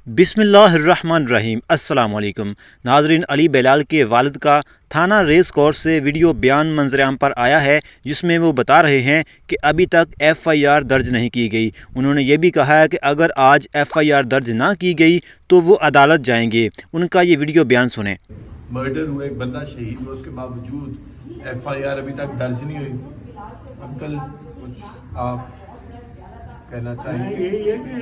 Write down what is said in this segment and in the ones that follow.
बिस्मिल्लाहिर्रहमानिर्रहीम। अस्सलामुअलैकुम नाजरीन, अली बेलाल के वालिद का थाना रेस कोर्स से वीडियो बयान मंजर-ए-आम पर आया है, जिसमें वो बता रहे हैं कि अभी तक FIR दर्ज नहीं की गई। उन्होंने ये भी कहा है कि अगर आज FIR दर्ज ना की गई तो वो अदालत जाएंगे। उनका ये वीडियो बयान सुने। मर्डर हुआ, एक बंदा शहीद हुआ, उसके बावजूद FIR अभी तक दर्ज नहीं हुई। अंकल कुछ आप कहना चाहिए? यही है कि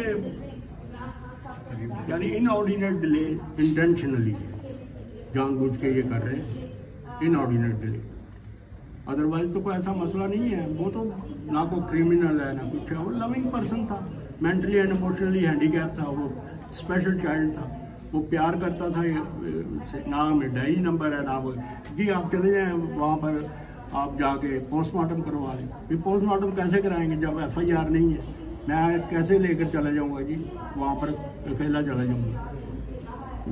यानी इनऑर्डिनेट डिले इंटेंशनली जानबूझ के ये कर रहे हैं, इनऑर्डिनेट डिले। अदरवाइज तो कोई ऐसा मसला नहीं है। वो तो ना कोई क्रिमिनल है ना कुछ है, वो लविंग पर्सन था, मेंटली एंड इमोशनली हैंडीकैप था, वो स्पेशल चाइल्ड था, वो प्यार करता था। ना में डायरी नंबर है ना वो जी आप चले जाएं वहाँ पर, आप जाके पोस्टमार्टम करवा लें। फिर पोस्टमार्टम कैसे कराएंगे जब FIR नहीं है? मैं कैसे लेकर चला जाऊंगा जी वहाँ पर, अकेला चला जाऊंगा?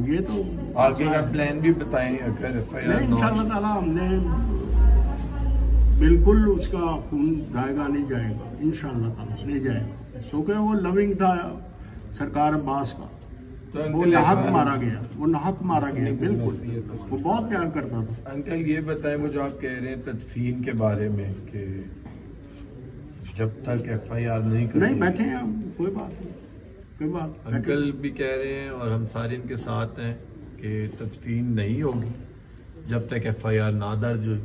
ये तो आगे का प्लान भी बताएं। अगर FIR इंशाअल्लाह ताला हमने बिल्कुल उसका खून जाएगा नहीं जाएगा, इंशाअल्लाह ताला नहीं जाएगा। सो के वो लविंग था सरकार अब्बास का, तो वो नाहक मारा गया, वो नाहक मारा गया। बिल्कुल वो बहुत प्यार करता था। अंकल ये बताएं, वो जो आप कह रहे हैं तदफीन के बारे में कि जब तक FIR नहीं बैठे हैं, कोई बात नहीं, कोई बात। अंकल भी कह रहे हैं और हम सारे इनके साथ हैं कि तदफीन नहीं होगी जब तक FIR ना दर्ज हो।